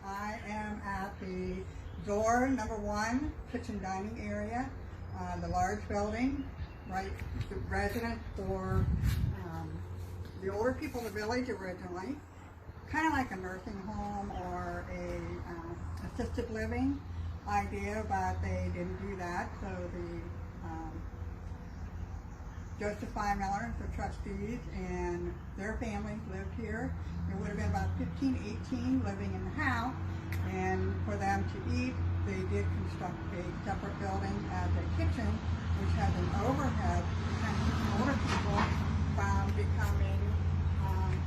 I am at the Zoar #1 kitchen dining area, the large building, right, the residence for the older people of the village originally, kind of like a nursing home or a assisted living idea, but they didn't do that, so the Joseph Miller, the trustees, and their families lived here. There would have been about 15, 18 living in the house, and for them to eat, they did construct a separate building as a kitchen, which has an overhead to kind of keep older people from becoming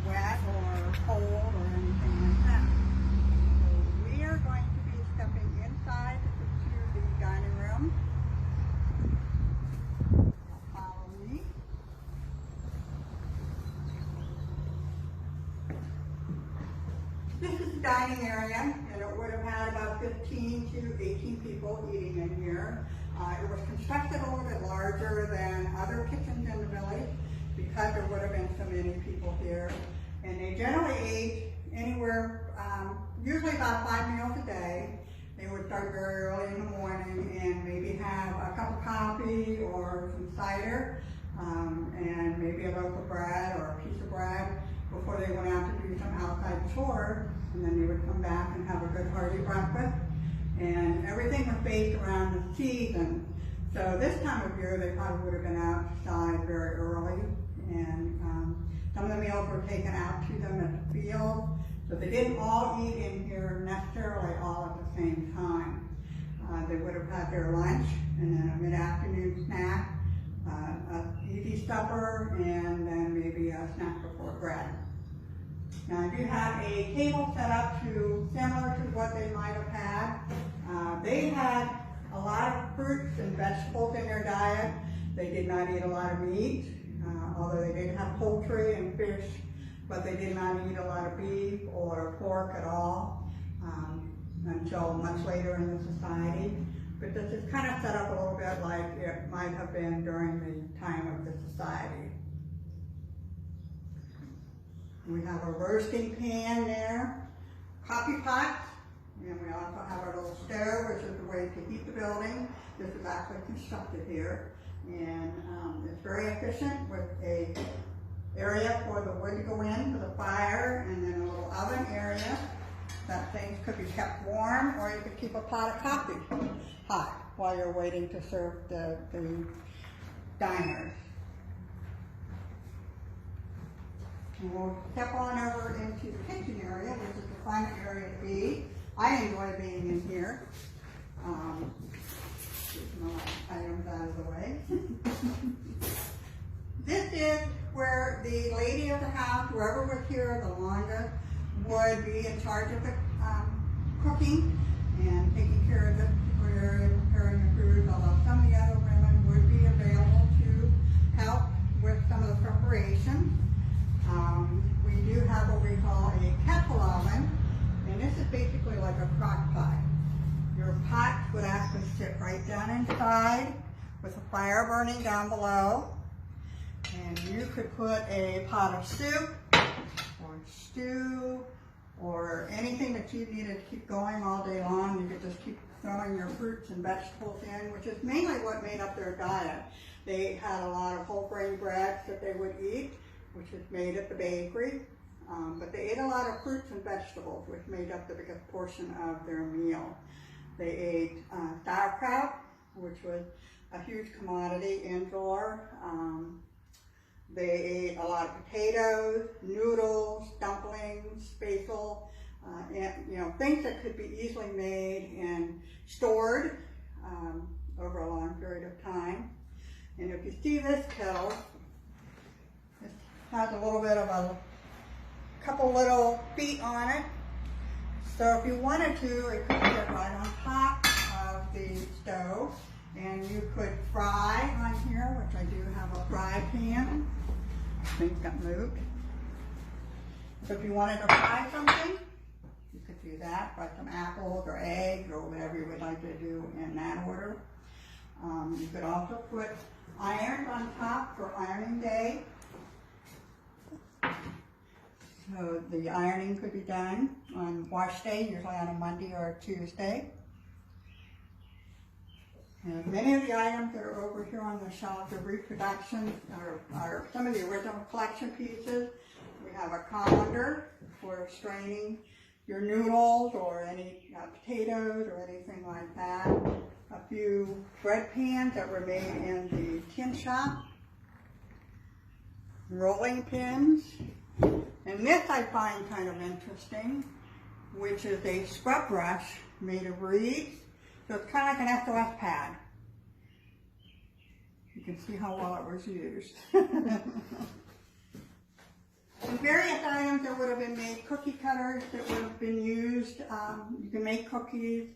wet or cold or anything like that. So we are going to be stepping inside to the dining room. Follow me. This is the dining area, and it would have had about 15 to 18 people eating in here. It was constructed a little bit larger than other kitchens in the village because there would have been so many people here. And they generally ate anywhere, usually about 5 meals a day. They would start very early in the morning and maybe have a cup of coffee or some cider, and maybe a loaf of bread or a piece of bread before they went out to do some outside chores, and then they would come back and have a good hearty breakfast. And everything was based around the season. So this time of year, they probably would have been outside very early, and some of the meals were taken out to them at the field. So they didn't all eat in here necessarily all at the same time. They would have had their lunch, and then a mid-afternoon snack, an easy supper, and then maybe a snack before bread. Now I do have a table set up similar to what they might have had. They had a lot of fruits and vegetables in their diet. They did not eat a lot of meat, although they did have poultry and fish, but they did not eat a lot of beef or pork at all until much later in the society. But this is kind of set up a little bit like it might have been during the time of the society. We have a roasting pan there, coffee pots, and we also have our little stove, which is the way to heat the building. This is actually constructed here, and it's very efficient with a area for the wood to go in for the fire, and then a little oven area that things could be kept warm, or you could keep a pot of coffee hot while you're waiting to serve the diners. And we'll step on over into the kitchen area, which is the fun area to be. I enjoy being in here. Get my items out of the way. This is where the lady of the house, whoever was here the longest, would be in charge of the cooking and taking care of this particular area, preparing the food, although some of the other women would be available to help with some of the preparation. We do have what we call a kettle oven, and this is basically like a crock pot. Your pot would actually sit right down inside with a fire burning down below, and you could put a pot of soup or stew or anything that you needed to keep going all day long. You could just keep throwing your fruits and vegetables in, which is mainly what made up their diet. They had a lot of whole grain breads that they would eat, which is made at the bakery, but they ate a lot of fruits and vegetables, which made up the biggest portion of their meal. They ate sauerkraut, which was a huge commodity in Zoar. They ate a lot of potatoes, noodles, dumplings, basil, and things that could be easily made and stored over a long period of time. And if you see this kettle, it has a little bit of a couple little feet on it. So if you wanted to, it could sit right on top of the stove, and you could fry on here, which I do have a fry pan. Things got moved. So if you wanted to fry something, you could do that. Fry some apples or eggs or whatever you would like to do in that order. You could also put irons on top for ironing day. So the ironing could be done on wash day, usually on a Monday or a Tuesday. And many of the items that are over here on the shelf are reproductions, are some of the original collection pieces. We have a colander for straining your noodles or any potatoes or anything like that. A few bread pans that were made in the tin shop. Rolling pins. And this I find kind of interesting, which is a scrub brush made of reeds. So it's kind of like an SOS pad. You can see how well it was used. And various items that would have been made, cookie cutters that would have been used. You can make cookies.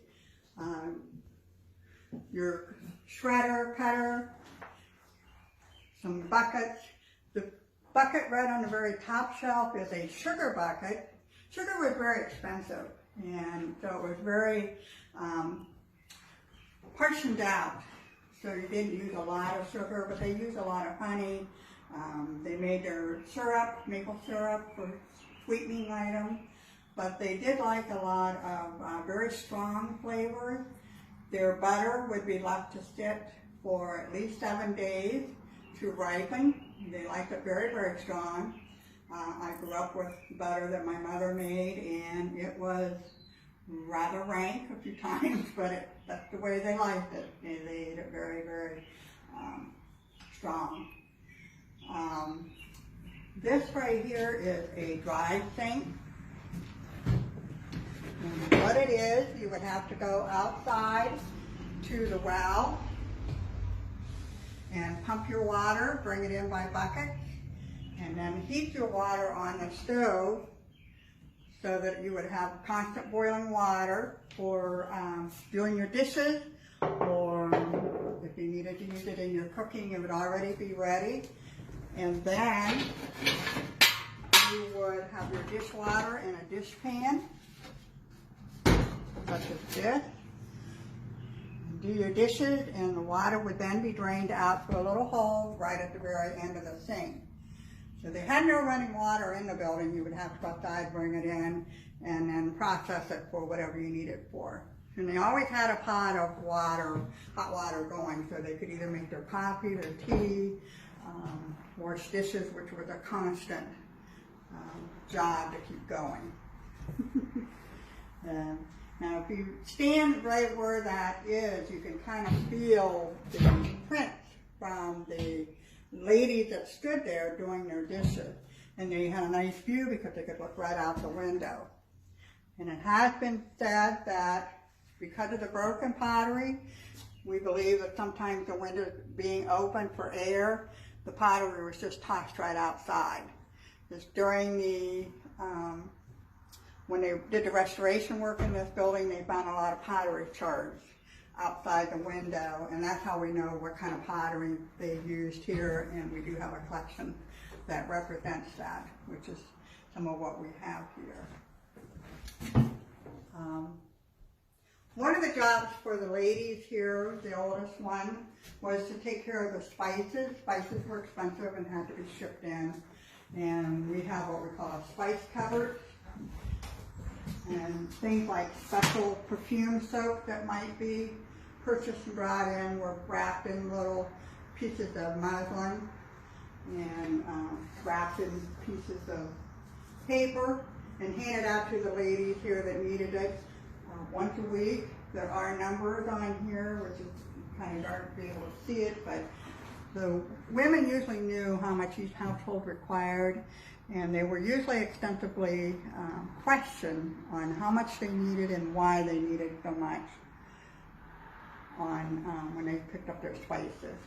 Your shredder, cutter, some buckets. The bucket right on the very top shelf is a sugar bucket. Sugar was very expensive, and so it was very portioned out. So you didn't use a lot of sugar, but they used a lot of honey. They made their syrup, maple syrup, for sweetening items, but they did like a lot of very strong flavors. Their butter would be left to sit for at least 7 days to ripen. They liked it very, very strong. I grew up with butter that my mother made, and it was rather rank a few times, but that's the way they liked it. They ate it very, very strong. This right here is a dry sink. And what it is, you would have to go outside to the well and pump your water, bring it in by buckets, and then heat your water on the stove so that you would have constant boiling water for doing your dishes, or if you needed to use it in your cooking, it would already be ready. And then you would have your dishwater in a dish pan, such as this. Do your dishes, and the water would then be drained out through a little hole right at the very end of the sink. So they had no running water in the building. You would have to go outside, bring it in, and then process it for whatever you need it for. And they always had a pot of water, hot water going, so they could either make their coffee, their tea, wash dishes, which was a constant job to keep going. Now, if you stand right where that is, you can kind of feel the prints from the ladies that stood there doing their dishes. And they had a nice view because they could look right out the window. And it has been said that because of the broken pottery, we believe that sometimes the windows being open for air, the pottery was just tossed right outside. Just during the when they did the restoration work in this building, they found a lot of pottery shards outside the window, and that's how we know what kind of pottery they used here, and we do have a collection that represents that, which is some of what we have here. One of the jobs for the ladies here, the oldest one, was to take care of the spices. Spices were expensive and had to be shipped in, and we have what we call a spice cupboard. And things like special perfume soap that might be purchased and brought in were wrapped in little pieces of muslin and wrapped in pieces of paper and handed out to the ladies here that needed it once a week. There are numbers on here, which is kind of hard to be able to see it, but the women usually knew how much each household required, and they were usually extensively questioned on how much they needed and why they needed so much on when they picked up their spices.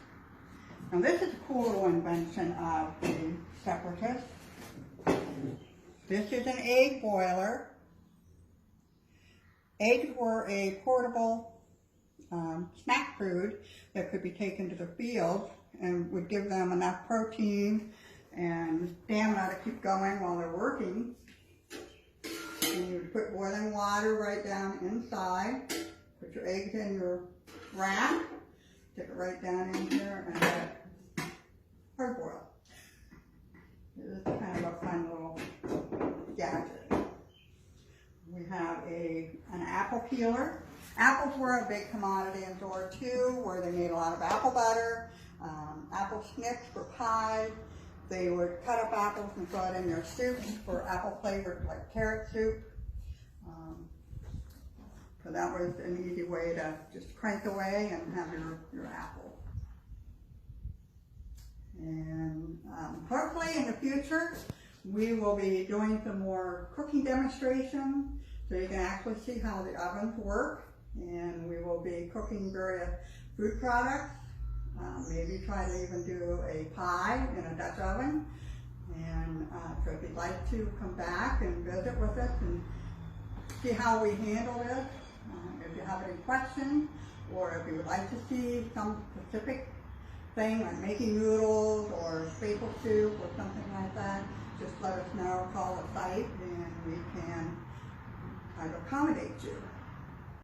Now this is a cool little invention of the separatists. This is an egg boiler. Eggs were a portable snack food that could be taken to the field and would give them enough protein and stamina to keep going while they're working. And you would put boiling water right down inside, put your eggs in your rack, stick it right down in here, and let it hard boil. This is kind of a fun little have an apple peeler. Apples were a big commodity in Zoar too, where they made a lot of apple butter, apple snicks for pie. They would cut up apples and throw it in their soups for apple flavored, like carrot soup. So that was an easy way to just crank away and have your apple. And hopefully in the future, we will be doing some more cooking demonstrations so you can actually see how the ovens work. And we will be cooking various food products. Maybe try to even do a pie in a Dutch oven. And so if you'd like to come back and visit with us and see how we handle it, if you have any questions, or if you would like to see some specific thing like making noodles or maple soup or something like that, just let us know, call the site, and we can try to accommodate you.